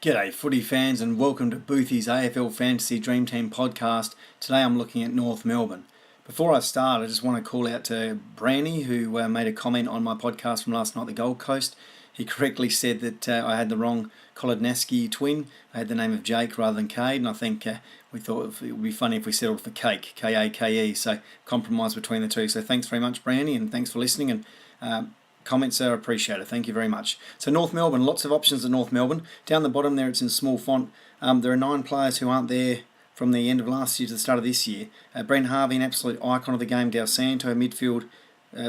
G'day footy fans and welcome to Boothy's AFL Fantasy Dream Team podcast. Today I'm looking at North Melbourne. Before I start, I just want to call out to Branny who made a comment on my podcast from last night, the Gold Coast. He correctly said that I had the wrong Kolodnaski twin. I had the name of Jake rather than Cade, and I think we thought it would be funny if we settled for Cake, K-A-K-E, so compromise between the two. So thanks very much, Branny, and thanks for listening. And comments are appreciated. Thank you very much. So North Melbourne, lots of options at North Melbourne. Down the bottom there, it's in small font. There are 9 players who aren't there from the end of last year to the start of this year. Brent Harvey, an absolute icon of the game. Dal Santo, midfield,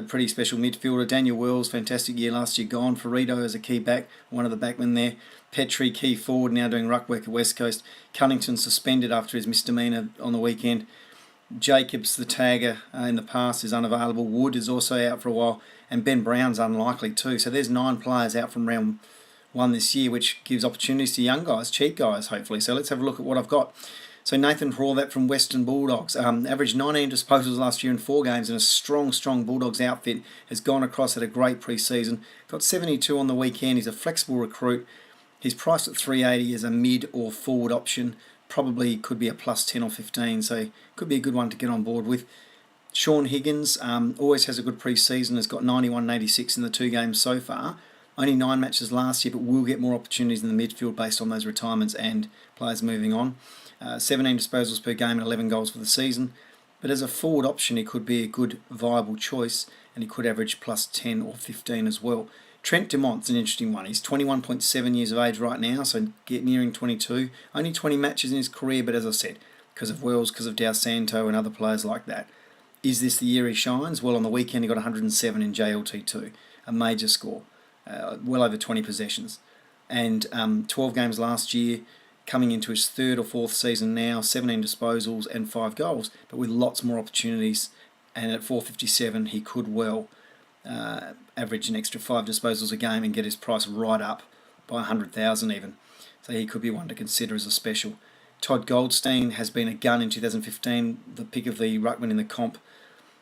pretty special midfielder. Daniel Wells, fantastic year last year, gone. Ferrito as a key back, one of the backmen there. Petrie, key forward, now doing ruck work at West Coast. Cunnington suspended after his misdemeanour on the weekend. Jacobs, the tagger, in the past is unavailable. Wood is also out for a while. And Ben Brown's unlikely too. So there's 9 players out from round 1 this year, which gives opportunities to young guys, cheap guys, hopefully. So let's have a look at what I've got. So Nathan Horvath from Western Bulldogs, averaged 19 disposals last year in 4 games in a strong Bulldogs outfit, has gone across at a great pre-season, got 72 on the weekend. He's a flexible recruit. He's priced at 380 as a mid or forward option. Probably could be a plus 10 or 15, so could be a good one to get on board with. Sean Higgins always has a good pre-season, has got 91 and 86 in the 2 games so far. Only 9 matches last year, but will get more opportunities in the midfield based on those retirements and players moving on. 17 disposals per game and 11 goals for the season. But as a forward option, he could be a good, viable choice, and he could average plus 10 or 15 as well. Trent Dumont's an interesting one. He's 21.7 years of age right now, so nearing 22. Only 20 matches in his career, but as I said, because of Wells, because of Dal Santo and other players like that. Is this the year he shines? Well, on the weekend he got 107 in JLT2, a major score, well over 20 possessions. And 12 games last year, coming into his 3rd or 4th season now, 17 disposals and 5 goals, but with lots more opportunities. And at 457, he could well average an extra 5 disposals a game and get his price right up by 100,000 even. So he could be one to consider as a special. Todd Goldstein has been a gun in 2015, the pick of the ruckman in the comp.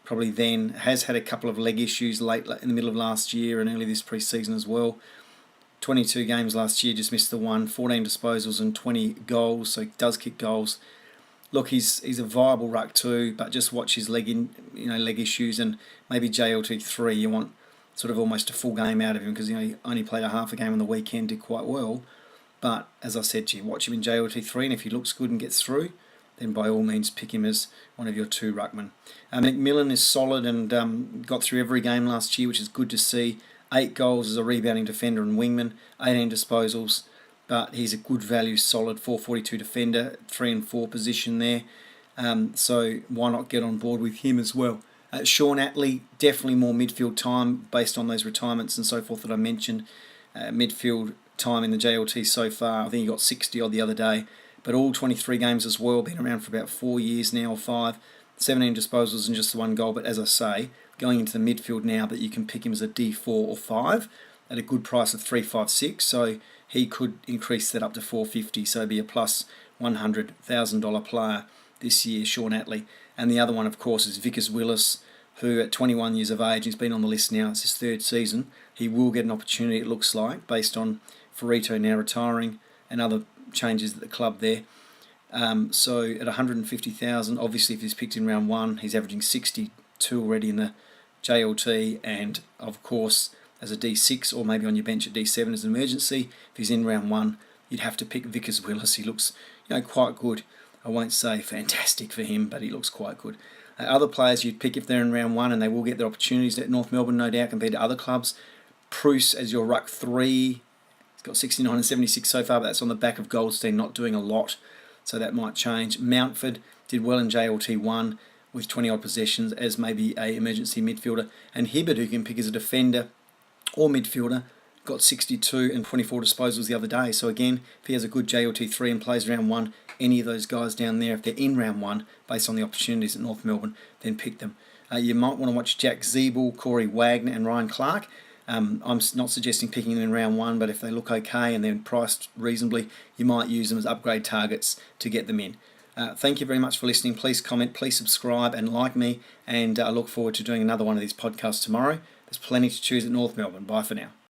Probably then, has had a couple of leg issues late in the middle of last year and early this pre-season as well. 22 games last year, just missed the 1, 14 disposals and 20 goals, so he does kick goals. Look, he's a viable ruck too, but just watch his leg issues, and maybe JLT3. You want sort of almost a full game out of him because he only played a half a game on the weekend, did quite well. But as I said to you, watch him in JLT3, and if he looks good and gets through, then by all means pick him as one of your 2 ruckmen. McMillan is solid and got through every game last year, which is good to see. 8 goals as a rebounding defender and wingman, 18 disposals, but he's a good value, solid 442 defender, 3 and 4 position there. So why not get on board with him as well? Sean Atley, definitely more midfield time based on those retirements and so forth that I mentioned. Midfield time in the JLT so far, I think he got 60 odd the other day. But all 23 games as well, been around for about 4 years now or 5, 17 disposals and just the 1 goal. But as I say, going into the midfield now, that you can pick him as a D4 or 5 at a good price of 356. So he could increase that up to 450. So be a plus $100,000 player this year, Sean Atley. And the other one, of course, is Vickers Willis, who at 21 years of age, he's been on the list now, it's his 3rd season. He will get an opportunity, it looks like, based on Ferrito now retiring and other changes at the club there. So at 150,000, obviously if he's picked in round 1, he's averaging 62 already in the JLT, and of course as a D6 or maybe on your bench at D7 as an emergency. If he's in round 1, you'd have to pick Vickers Willis. He looks quite good. I won't say fantastic for him, but he looks quite good. Other players you'd pick if they're in round 1, and they will get their opportunities at North Melbourne, no doubt, compared to other clubs. Bruce as your ruck 3. He's got 69 and 76 so far, but that's on the back of Goldstein not doing a lot, so that might change. Mountford did well in JLT1 with 20 odd possessions as maybe a emergency midfielder. And Hibbert, who can pick as a defender or midfielder, got 62 and 24 disposals the other day. So again, if he has a good JLT3 and plays round 1, any of those guys down there, if they're in round 1, based on the opportunities at North Melbourne, then pick them. You might want to watch Jack Zeeble, Corey Wagner and Ryan Clark. I'm not suggesting picking them in round 1, but if they look okay and they're priced reasonably, you might use them as upgrade targets to get them in. Thank you very much for listening. Please comment, please subscribe and like me, and I look forward to doing another one of these podcasts tomorrow. There's plenty to choose at North Melbourne. Bye for now.